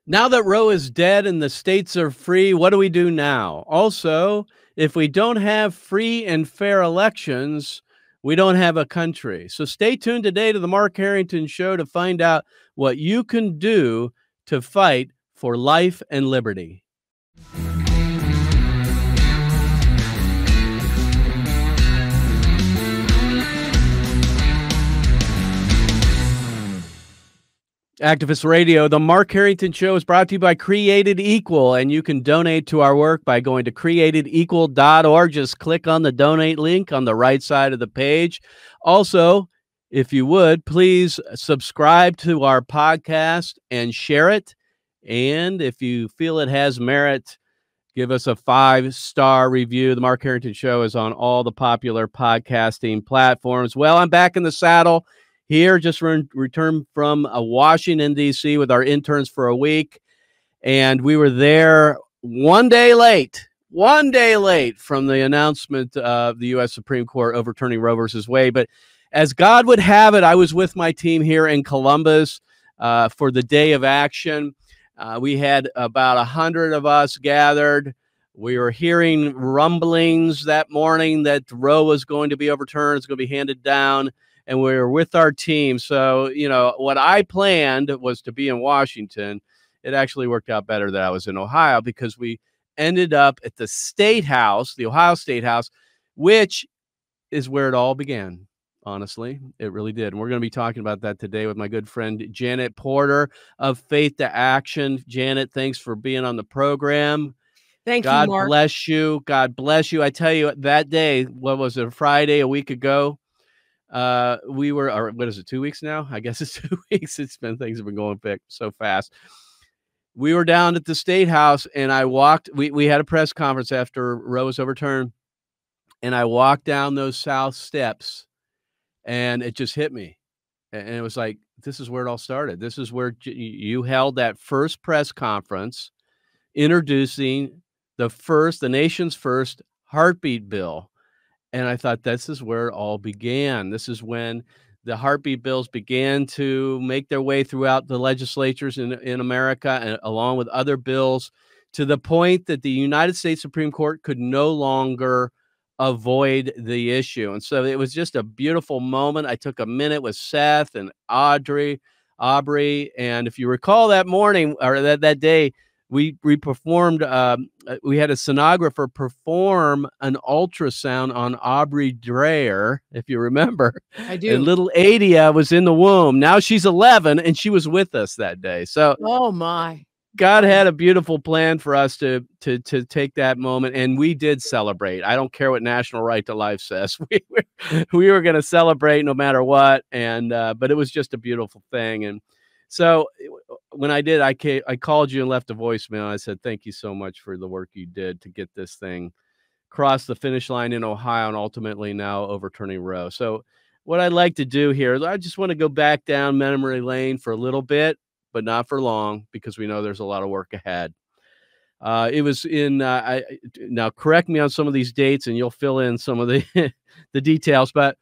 Now that Roe is dead and the states are free, what do we do now? Also, if we don't have free and fair elections, we don't have a country. So stay tuned today to the Mark Harrington Show to find out what you can do to fight for life and liberty. Activist Radio, the Mark Harrington Show is brought to you by Created Equal, and you can donate to our work by going to createdequal.org. Just click on the donate link on the right side of the page. Also, if you would, please subscribe to our podcast and share it. And if you feel it has merit, give us a 5-star review. The Mark Harrington Show is on all the popular podcasting platforms. Well, I'm back in the saddle. Here, just returned from Washington, D.C. with our interns for a week. And we were there one day late from the announcement of the U.S. Supreme Court overturning Roe versus Wade. But as God would have it, I was with my team here in Columbus for the day of action. We had about 100 of us gathered. We were hearing rumblings that morning that Roe was going to be overturned. It's going to be handed down. And we were with our team. So, you know, what I planned was to be in Washington. It actually worked out better that I was in Ohio because we ended up at the State House, the Ohio State House, which is where it all began. Honestly, it really did. And we're going to be talking about that today with my good friend Janet Porter of Faith to Action. Janet, thanks for being on the program. Thank you, God Mark. bless you. God bless you. I tell you, that day, what was it, Friday, a week ago? We were, or what is it, 2 weeks now? I guess it's 2 weeks. Things have been going so fast. We were down at the State House and I walked, we had a press conference after Roe was overturned, and I walked down those south steps and it just hit me. And it was like, this is where it all started. This is where you held that first press conference introducing the nation's first heartbeat bill. And I thought, this is where it all began. This is when the heartbeat bills began to make their way throughout the legislatures in America, and along with other bills, to the point that the United States Supreme Court could no longer avoid the issue. And so it was just a beautiful moment. I took a minute with Seth and Aubrey. And if you recall that morning or that day, we performed, we had a sonographer perform an ultrasound on Aubrey Dreyer, if you remember. I do. And little Adia was in the womb. Now she's 11, and she was with us that day. So, oh my, God had a beautiful plan for us to take that moment, and we did celebrate. I don't care what National Right to Life says. We were going to celebrate no matter what, and but it was just a beautiful thing. And so when I did, I called you and left a voicemail. I said, thank you so much for the work you did to get this thing across the finish line in Ohio and ultimately now overturning Roe. So what I'd like to do here is I just want to go back down memory lane for a little bit, but not for long, because we know there's a lot of work ahead. It was in, now correct me on some of these dates and you'll fill in some of the, the details, but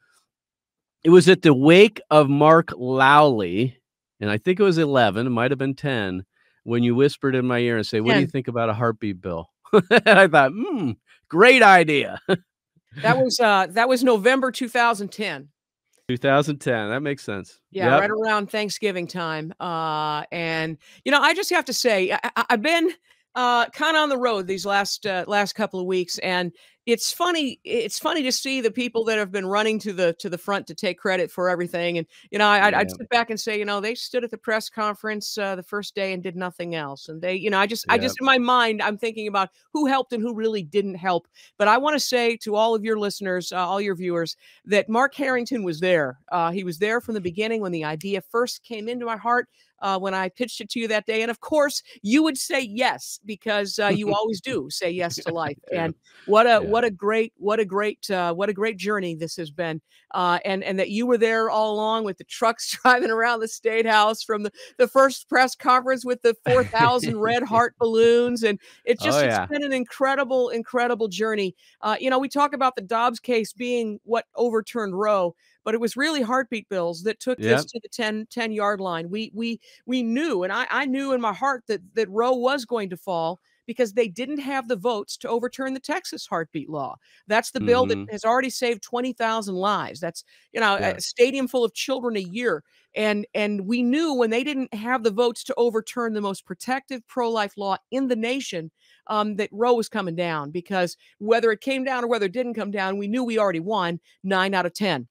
it was at the wake of Mark Lowley, and I think it was 11, it might've been 10, when you whispered in my ear and say, what do you think about a heartbeat bill? And I thought, great idea. That was November 2010. 2010. That makes sense. Yeah, right around Thanksgiving time. And you know, I just have to say, I've been kind of on the road these last couple of weeks, and it's funny to see the people that have been running to the front to take credit for everything. And you know, I'd sit back and say, you know, they stood at the press conference the first day and did nothing else. And they, you know, I just in my mind, I'm thinking about who helped and who really didn't help. But I want to say to all of your listeners, all your viewers, that Mark Harrington was there. He was there from the beginning when the idea first came into my heart. When I pitched it to you that day. And of course you would say yes, because you always do say yes to life. And what a great journey this has been. And that you were there all along with the trucks driving around the State House from the first press conference with the 4,000 red heart balloons. And it's been an incredible journey. You know, we talk about the Dobbs case being what overturned Roe, but it was really heartbeat bills that took this Yep. to the 10-yard line. We knew, and I knew in my heart that Roe was going to fall because they didn't have the votes to overturn the Texas heartbeat law. That's the bill that Mhm. has already saved 20,000 lives. That's, Yeah. a stadium full of children a year. And we knew when they didn't have the votes to overturn the most protective pro-life law in the nation, that Roe was coming down, because whether it came down or whether it didn't come down, we knew we already won 9 out of 10.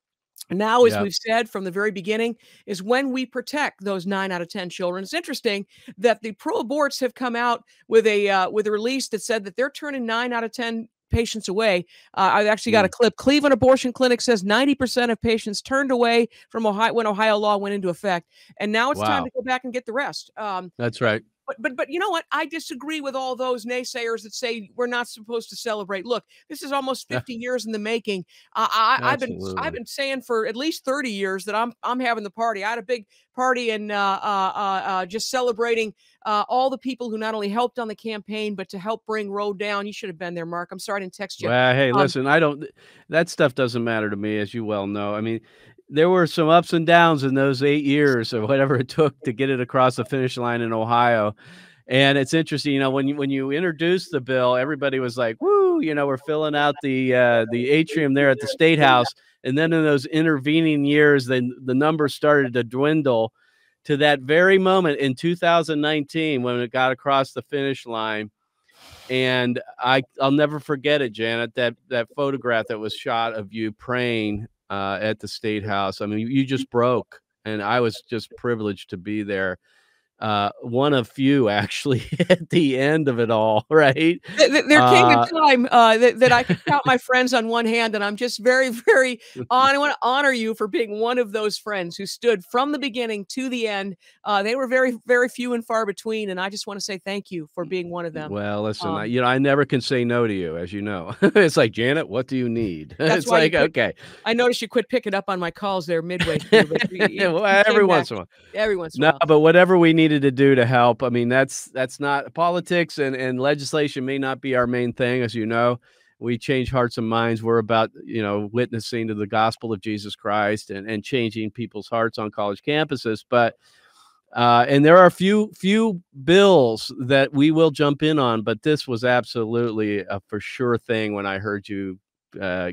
Now, as Yep. we've said from the very beginning, is when we protect those 9 out of 10 children. It's interesting that the pro-aborts have come out with a release that said that they're turning 9 out of 10 patients away. I've actually got a Mm. clip. Cleveland Abortion Clinic says 90% of patients turned away from Ohio when Ohio law went into effect, and now it's time to Wow. go back and get the rest. That's right. But you know what? I disagree with all those naysayers that say we're not supposed to celebrate. Look, this is almost Yeah, 50 years in the making. I've absolutely. been saying for at least 30 years that I'm having the party. I had a big party and just celebrating all the people who not only helped on the campaign but to help bring Roe down. You should have been there, Mark. I'm sorry I didn't text you. Well, hey, Um, listen, I don't that stuff doesn't matter to me, as you well know. I mean, there were some ups and downs in those 8 years or whatever it took to get it across the finish line in Ohio, and it's interesting, when you introduced the bill, everybody was like, "Woo," we're filling out the atrium there at the State House, and then in those intervening years, then the numbers started to dwindle to that very moment in 2019 when it got across the finish line. And I'll never forget it, Janet, that photograph that was shot of you praying, at the State House. I mean, you just broke, and I was just privileged to be there. One of few actually at the end of it all, right? There came a Uh, time, that I could count my friends on one hand, and I'm just very, very I wanna honor you for being one of those friends who stood from the beginning to the end. They were very, very few and far between, and I just wanna say thank you for being one of them. well, listen, Um, I never can say no to you, as you know. It's like, "Janet, what do you need?" that's It's why you like, quit "Okay." I noticed you quit picking up on my calls there midway through, but Well, you every came back once in a while. every once in a No, while. but whatever we needed to do to help, I mean, that's not politics, and legislation may not be our main thing, as you know. We change hearts and minds. We're about, witnessing to the gospel of Jesus Christ and changing people's hearts on college campuses. But and there are a few bills that we will jump in on, but this was absolutely a for sure thing when I heard you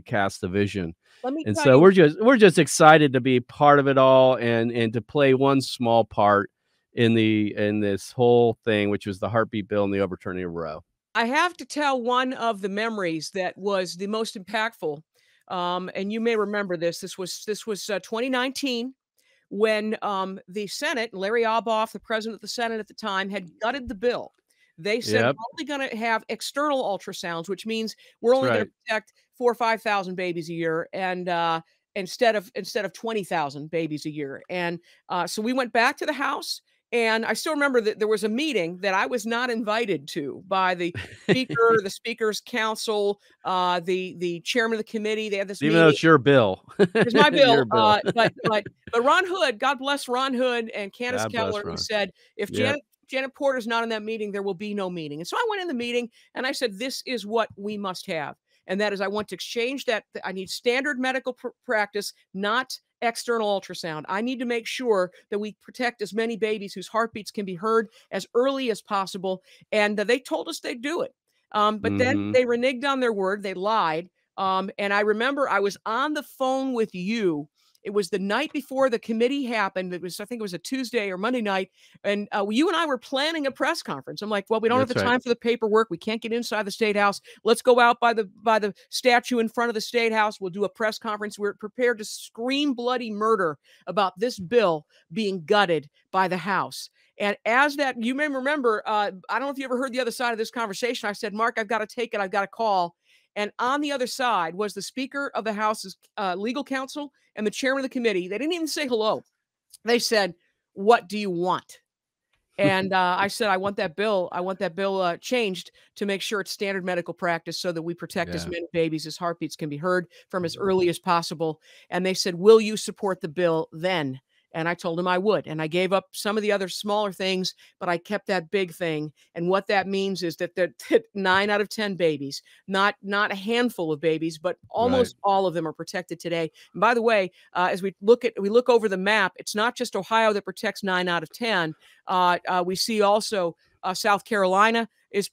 cast the vision. Let me And tell so you we're just excited to be part of it all and to play one small part in this whole thing, which was the heartbeat bill and the overturning of Roe. I have to tell one of the memories that was the most impactful, and you may remember this. This was 2019 when the Senate, Larry Obhoff, the president of the Senate at the time, had gutted the bill. They said Yep, we're only going to have external ultrasounds, which means we're that's only going right. to protect 4 or 5,000 babies a year, and instead of 20,000 babies a year. And so we went back to the House. And I still remember that there was a meeting that I was not invited to by the speaker, the speaker's council, the chairman of the committee. They had this Even though meeting. it's your bill. Here's my Your bill, bill. but Ron Hood, God bless Ron Hood and Candace God Keller, bless who Ron. said, "If Yep. Janet Porter's not in that meeting, there will be no meeting." And so I went in the meeting and I said, "This is what we must have." And that is, I want to exchange that. I need standard medical practice, not external ultrasound. I need to make sure that we protect as many babies whose heartbeats can be heard as early as possible. And they told us they'd do it. But then Mhm. they reneged on their word. They lied. And I remember I was on the phone with you. It was the night before the committee happened. I think it was a Tuesday or Monday night. And you and I were planning a press conference. I'm like, well, we don't have the That's right. time for the paperwork. We can't get inside the State House. Let's go out by the statue in front of the State House. We'll do a press conference. We're prepared to scream bloody murder about this bill being gutted by the House. And as that, you may remember, I don't know if you ever heard the other side of this conversation. I said, Mark, I've got to take it. I've got to call. And on the other side was the Speaker of the House's legal counsel and the chairman of the committee. They didn't even say hello. They said, "What do you want?" And I said, "I want that bill. I want that bill changed to make sure it's standard medical practice so that we protect as Yeah. many babies as heartbeats can be heard from as early as possible." And they said, "Will you support the bill then?" And I told him I would. And I gave up some of the other smaller things, but I kept that big thing. And what that means is that 9 out of 10 babies, not a handful of babies, but Right. almost all of them are protected today. And by the way, as we look over the map, it's not just Ohio that protects 9 out of 10. We see also South Carolina is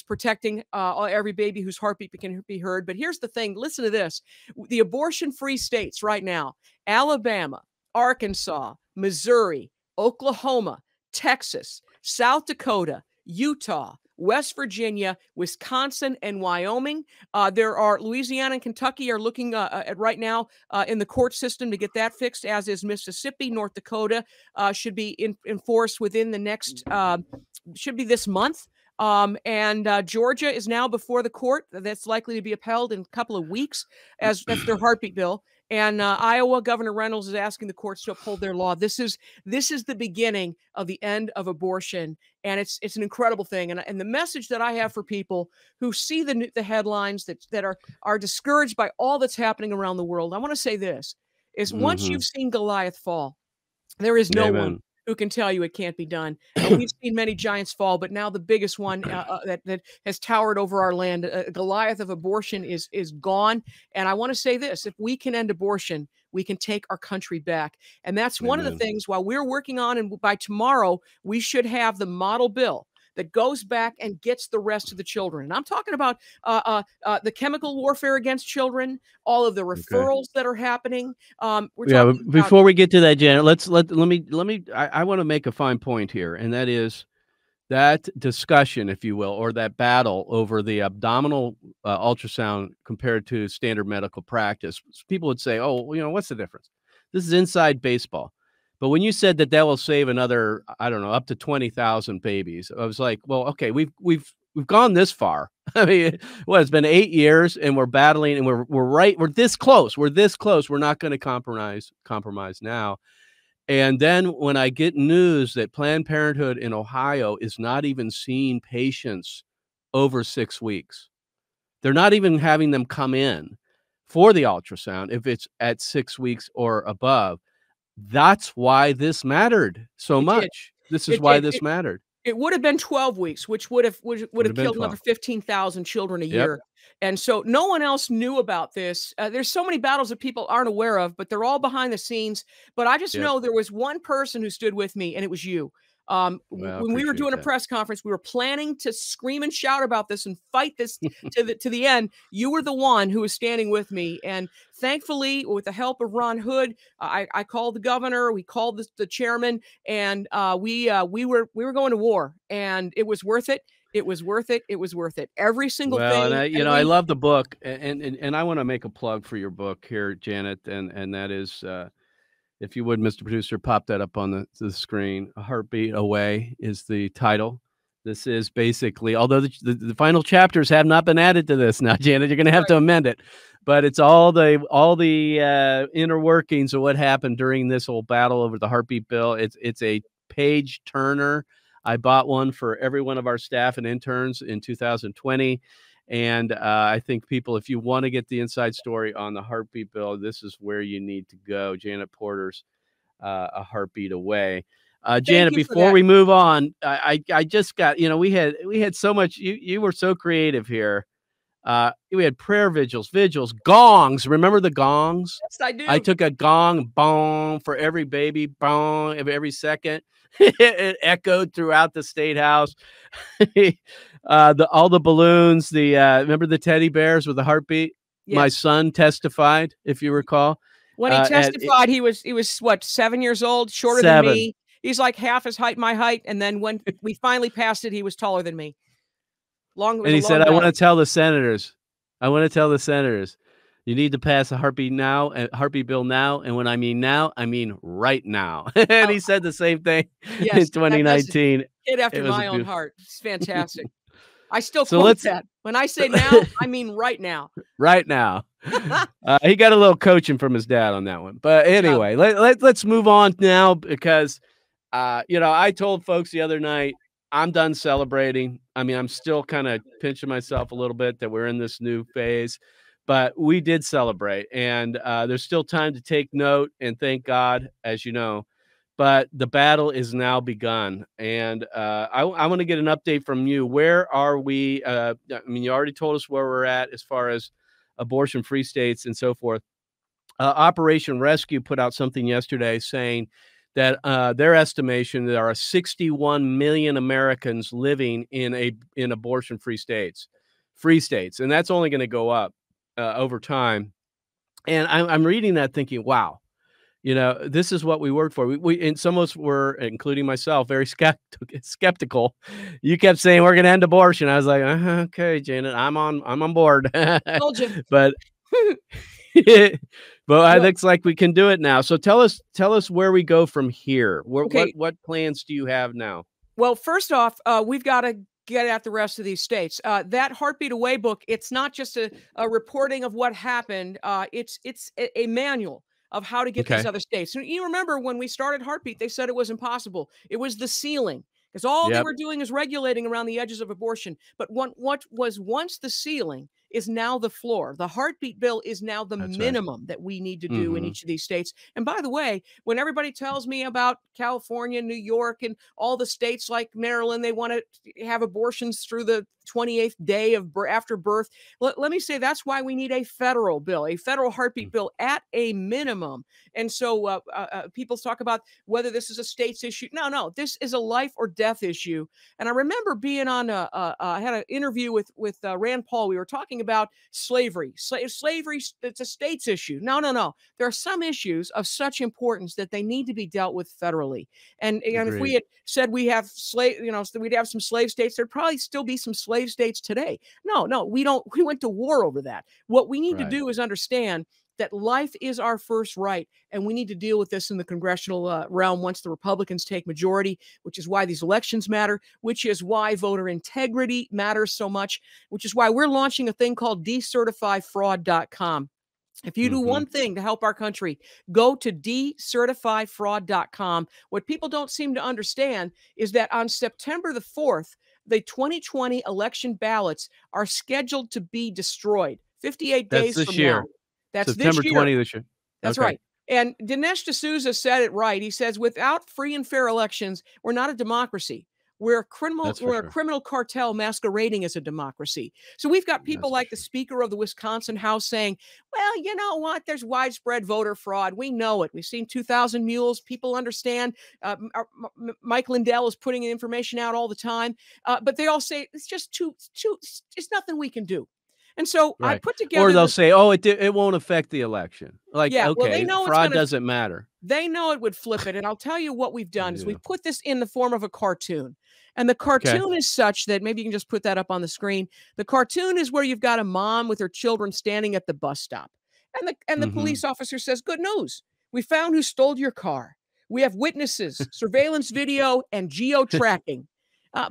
protecting every baby whose heartbeat can be heard. But here's the thing: listen to this: the abortion-free states right now: Alabama, Arkansas, Missouri, Oklahoma, Texas, South Dakota, Utah, West Virginia, Wisconsin, and Wyoming. There are Louisiana and Kentucky are looking at right now in the court system to get that fixed, as is Mississippi. North Dakota should be enforced within the next, should be this month. And Georgia is now before the court. That's likely to be upheld in a couple of weeks, as that's their heartbeat bill. And Iowa Governor Reynolds is asking the courts to uphold their law. This is the beginning of the end of abortion, and it's an incredible thing. And the message that I have for people who see the headlines that are discouraged by all that's happening around the world, I want to say this: is once you've seen Goliath fall, there is no one Amen. who can tell you it can't be done. We've seen many giants fall, but now the biggest one that has towered over our land, Goliath of abortion, is gone. And I want to say this: if we can end abortion, we can take our country back. And that's one of the Amen. things while we're working on, and by tomorrow, we should have the model bill that goes back and gets the rest of the children. And I'm talking about the chemical warfare against children, all of the Okay. referrals that are happening. We're Yeah, talking but about before we get to that, Janet, let me I want to make a fine point here, and that is that discussion, if you will, or that battle over the abdominal ultrasound compared to standard medical practice. People would say, "Oh, what's the difference? This is inside baseball." But when you said that will save another, I don't know, up to 20,000 babies, I was like, "Well, okay, we've gone this far." I mean, what, it's been 8 years and we're battling and we're this close. We're this close. We're not going to compromise now. And then when I get news that Planned Parenthood in Ohio is not even seeing patients over 6 weeks. They're not even having them come in for the ultrasound if it's at 6 weeks or above. That's why this mattered so it did. much. This is It why did. this mattered. It would have been 12 weeks, which would have Would have been killed another 12. 15,000 children a Yep. year. And so no one else knew about this. There's so many battles that people aren't aware of, but they're all behind the scenes. But I just Yep. know there was one person who stood with me, and it was you. Well, I When we were appreciate doing a that. press conference, we were planning to scream and shout about this and fight this to the end. You were the one who was standing with me, and thankfully, with the help of Ron Hood, I called the governor, we called the chairman, and we were going to war, and it was worth it. It was worth it. It was worth it. Every single Well, and thing, I every love the book, and I want to make a plug for your book here, Janet, and that is, if you would, Mr. Producer, pop that up on the screen. A Heartbeat Away is the title. This is basically, although the final chapters have not been added to this now, Janet, you're going to have right. to amend it, but it's all the inner workings of what happened during this whole battle over the heartbeat bill. It's a page turner. I bought one for every one of our staff and interns in 2020. And I think people, if you want to get the inside story on the heartbeat bill, this is where you need to go. Janet Porter's A Heartbeat Away. Thank Janet, you for before that. we move on, I just got, we had so much. You were so creative here. We had prayer vigils, gongs. Remember the gongs? Yes, I I do. took a gong, bong, for every baby, bong, every second. It echoed throughout the state house. All the balloons, remember the teddy bears with the heartbeat? My Yes. son testified, if you recall. When he At testified, he was what, 7 years old, shorter than 7. me. He's like half his height, my height. And then when we finally passed it, he was taller than me. It was And a he said, long "I want to battle. tell the senators. I want to tell the senators, you need to pass a heartbeat bill now. And when I mean now, I mean right now." And Oh, he said the same thing yes, in that's a 2019. kid It after was a my own beautiful. heart. It's fantastic. I still So quote let's that. When I say now, I mean right now. right now. He got a little coaching from his dad on that one. But Good job. anyway, let's move on now because I told folks the other night, I'm done celebrating. I mean, I'm still kind of pinching myself a little bit that we're in this new phase. but we did celebrate, and there's still time to take note and thank God, as you know. But the battle is now begun, and I want to get an update from you. Where are we? I mean, you already told us where we're at as far as abortion-free states and so forth. Operation Rescue put out something yesterday saying that their estimation there are 61 million Americans living in abortion-free states, and that's only going to go up over time. And I'm reading that thinking, wow, this is what we worked for. And some of us were, including myself, very skeptical. You kept saying we're going to end abortion. I was like, okay, Janet, I'm on board. Told you. But but it Well, looks like we can do it now. So tell us where we go from here. okay. What plans do you have now? Well, first off, we've got to get at the rest of these states. That Heartbeat Away book, it's not just a reporting of what happened. It's a manual of how to get these Okay. other states. And you remember when we started Heartbeat, they said it was impossible. It was the ceiling because all they Yep. were doing is regulating around the edges of abortion. But what was once the ceiling is now the floor. The Heartbeat bill is now the That's right. minimum that we need to do in Mhm. each of these states. And by the way, when everybody tells me about California, New York, and all the states like Maryland, they want to have abortions through the 28th day of after birth. Let me say that's why we need a federal bill, a federal heartbeat Mm. bill at a minimum. And so people talk about whether this is a state's issue. No, this is a life or death issue. And I remember being on I had an interview with Rand Paul. We were talking about slavery. Slavery, it's a state's issue. No. There are some issues of such importance that they need to be dealt with federally. And if we Agreed. had said we have so we'd have some slave states, there'd probably still be some slave states today. No, we don't. We went to war over that. What we need to Right. do is understand that life is our first right, and we need to deal with this in the congressional realm once the Republicans take majority, which is why these elections matter, which is why voter integrity matters so much, which is why we're launching a thing called decertifyfraud.com. If you do Mhm. one thing to help our country, go to decertifyfraud.com. What people don't seem to understand is that on September the 4th, the 2020 election ballots are scheduled to be destroyed 58 That's days this from now. year. That's this September year. 20th this year. That's Okay. right. And Dinesh D'Souza said it right. He says, without free and fair elections, we're not a democracy. That's for We're a sure. criminal cartel masquerading as a democracy. So we've got people That's for like the sure. Speaker of the Wisconsin House saying, well, you know what? There's widespread voter fraud. We know it. We've seen 2,000 mules. People understand. Mike Lindell is putting information out all the time. But they all say it's just it's nothing we can do. And so I Right. put Or together they'll this. say, "Oh, it won't affect the election." Like, Yeah, well, they okay, know it's fraud going to. doesn't matter. They know it would flip it, and I'll tell you what we've They done is do. we've put this in the form of a cartoon, and the Okay. cartoon is such that maybe you can just put that up on the screen. The cartoon is where you've got a mom with her children standing at the bus stop, and the Mhm. police officer says, "Good news, we found who stole your car. We have witnesses, surveillance video, and geo tracking."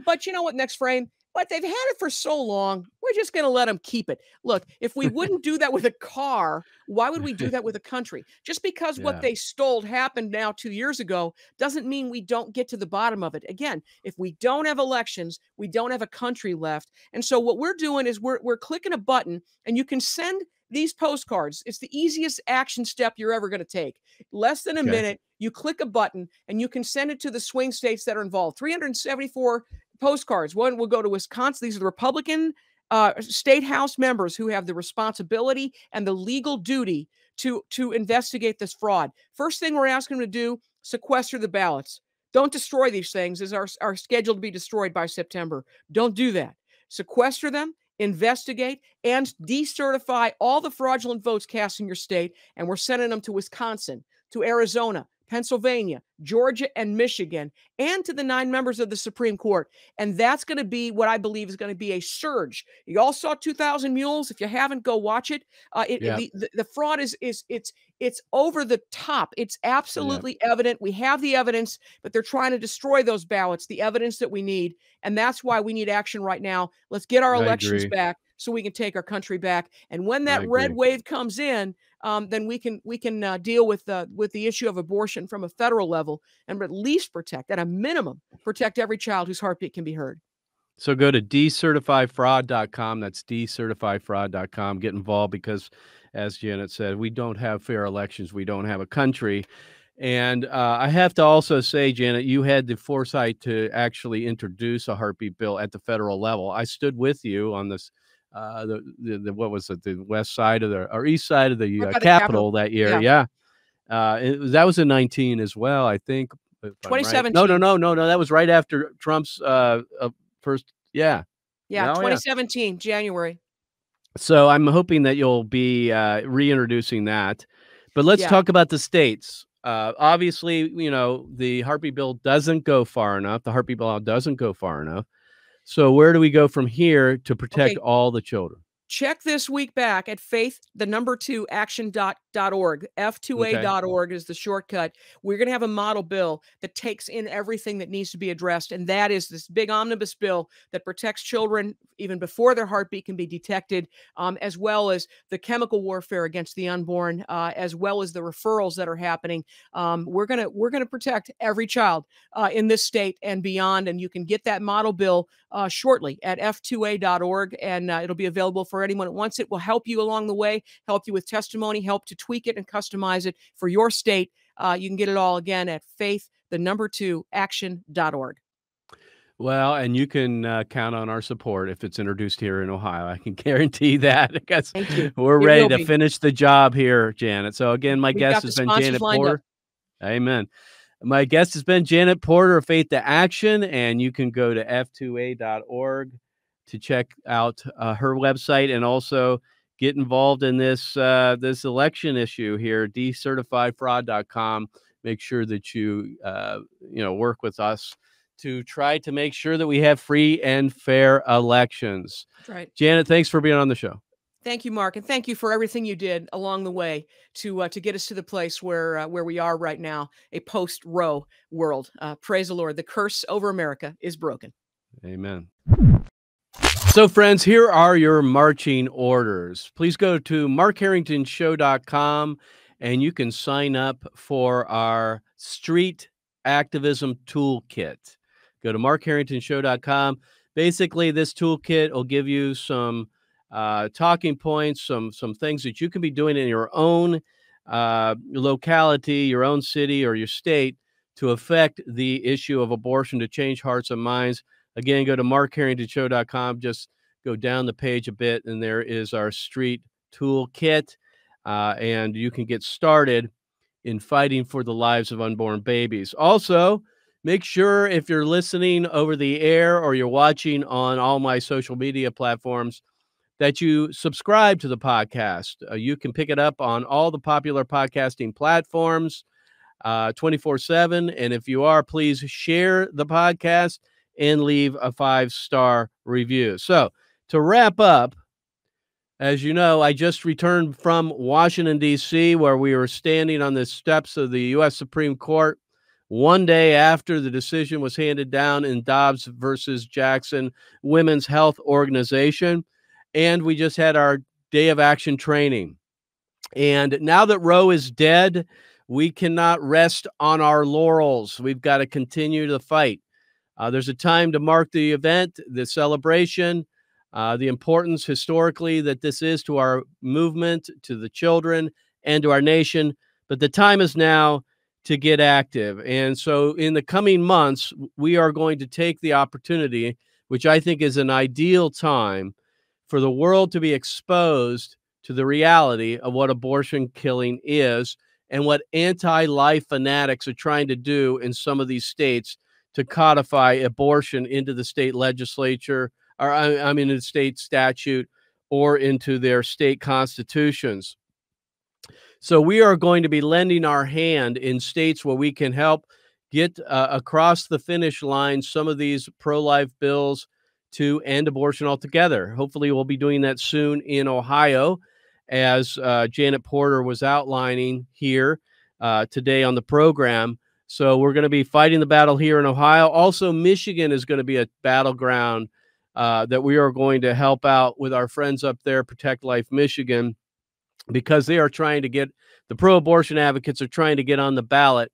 But you know what? Next frame. But they've had it for so long, we're just going to let them keep it. Look, if we wouldn't do that with a car, why would we do that with a country? Just because what Yeah. they stole happened now 2 years ago doesn't mean we don't get to the bottom of it. Again, if we don't have elections, we don't have a country left. And so what we're doing is we're clicking a button, and you can send these postcards. It's the easiest action step you're ever going to take. Less than a Okay. minute, you click a button and you can send it to the swing states that are involved. 374 postcards. One will go to Wisconsin. These are the Republican state house members who have the responsibility and the legal duty to investigate this fraud. First thing we're asking them to do: sequester the ballots. Don't destroy these things, as are scheduled to be destroyed by September. Don't do that. Sequester them, investigate, and decertify all the fraudulent votes cast in your state. And we're sending them to Wisconsin, to Arizona, Pennsylvania, Georgia, and Michigan, and to the 9 members of the Supreme Court. And that's going to be what I believe is going to be a surge. You all saw 2,000 Mules. If you haven't, go watch it. Yeah. The fraud is it's over the top. It's Yeah. absolutely evident. We have the evidence, but they're trying to destroy those ballots, the evidence that we need. And that's why we need action right now. Let's get our I elections agree. back so we can take our country back. And when I that red agree. wave comes in, then we can deal with the issue of abortion from a federal level, and at least protect, at a minimum, protect every child whose heartbeat can be heard. So go to decertifyfraud.com. That's decertifyfraud.com. Get involved because, as Janet said, we don't have fair elections. We don't have a country. And I have to also say, Janet, you had the foresight to actually introduce a heartbeat bill at the federal level. I stood with you on this, what was it, the west side of the or east side of the Right by the Capitol. Capitol that year. Yeah. Yeah, that was in 19 as well, I think, if I'm right. No, no, 2017. no, no, no. That was right after Trump's first. Yeah. Yeah, Oh, yeah. 2017, January. So I'm hoping that you'll be reintroducing that. But let's Yeah. talk about the states. Obviously, the heartbeat bill doesn't go far enough. The heartbeat bill doesn't go far enough. So where do we go from here to protect Okay. all the children? Check this week back at action.org. F2A.org is the shortcut. We're going to have a model bill that takes in everything that needs to be addressed. And that is this big omnibus bill that protects children even before their heartbeat can be detected, as well as the chemical warfare against the unborn, as well as the referrals that are happening. We're gonna protect every child in this state and beyond. And you can get that model bill shortly at f2a.org, and it'll be available for anyone that wants it. Will help you along the way, help you with testimony, help to tweak it and customize it for your state. You can get it all again at action.org. Well, and you can count on our support if it's introduced here in Ohio. I can guarantee that because Thank you. we're It ready will to be. finish the job here, Janet. So again, my We've guest got the has been sponsors Janet lined up. Porter. Amen. My guest has been Janet Porter of Faith to Action, and you can go to f2a.org to check out her website and also get involved in this election issue here. Decertifyfraud.com. Make sure that you work with us to try to make sure that we have free and fair elections. That's right. Janet, thanks for being on the show. Thank you, Mark, and thank you for everything you did along the way to get us to the place where we are right now, a post-Roe world. Praise the Lord. The curse over America is broken. Amen. So, friends, here are your marching orders. Please go to markharringtonshow.com and you can sign up for our street activism toolkit. Go to markharringtonshow.com. Basically, this toolkit will give you some talking points, some things that you can be doing in your own locality, your own city, or your state to affect the issue of abortion, to change hearts and minds. Again, go to markharringtonshow.com. Just go down the page a bit, and there is our street toolkit, and you can get started in fighting for the lives of unborn babies. Also, make sure if you're listening over the air or you're watching on all my social media platforms that you subscribe to the podcast. You can pick it up on all the popular podcasting platforms 24/7. And if you are, please share the podcast and leave a 5-star review. So to wrap up, as you know, I just returned from Washington, D.C., where we were standing on the steps of the U.S. Supreme Court one day after the decision was handed down in Dobbs versus Jackson Women's Health Organization. And we just had our day of action training. And now that Roe is dead, we cannot rest on our laurels. We've got to continue the fight. There's a time to mark the event, the celebration, the importance historically that this is to our movement, to the children, and to our nation. But the time is now to get active. And so in the coming months, we are going to take the opportunity, which I think is an ideal time, for the world to be exposed to the reality of what abortion killing is and what anti-life fanatics are trying to do in some of these states to codify abortion into the state legislature, or I mean, in the state statute or into their state constitutions. So we are going to be lending our hand in states where we can help get across the finish line some of these pro-life bills to end abortion altogether. Hopefully we'll be doing that soon in Ohio, as Janet Porter was outlining here today on the program. So we're going to be fighting the battle here in Ohio. Also, Michigan is going to be a battleground that we are going to help out with our friends up there, Protect Life Michigan, because they are trying to get, the pro-abortion advocates are trying to get on the ballot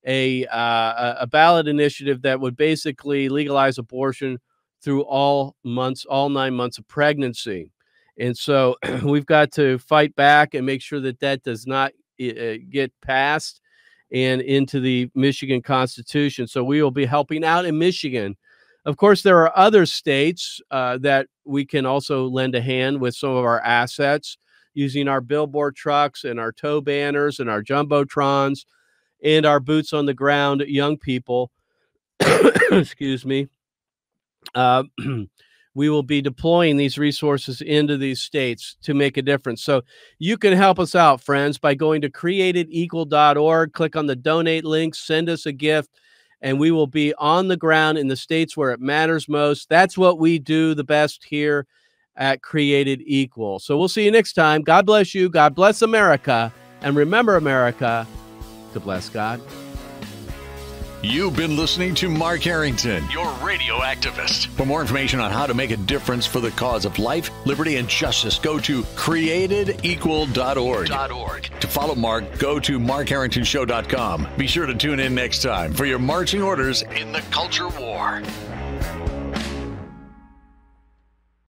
a ballot initiative that would basically legalize abortion through all 9 months of pregnancy. And so we've got to fight back and make sure that that does not get passed and into the Michigan Constitution. So we will be helping out in Michigan. Of course, there are other states that we can also lend a hand with some of our assets, using our billboard trucks and our tow banners and our jumbotrons and our boots on the ground young people. Excuse me. We will be deploying these resources into these states to make a difference. So you can help us out, friends, by going to createdequal.org, click on the donate link, send us a gift, and we will be on the ground in the states where it matters most. That's what we do the best here at Created Equal. So we'll see you next time. God bless you. God bless America. And remember, America, to bless God. You've been listening to Mark Harrington, your radio activist. For more information on how to make a difference for the cause of life, liberty, and justice, go to createdequal.org. To follow Mark, go to markharringtonshow.com. Be sure to tune in next time for your marching orders in the culture war.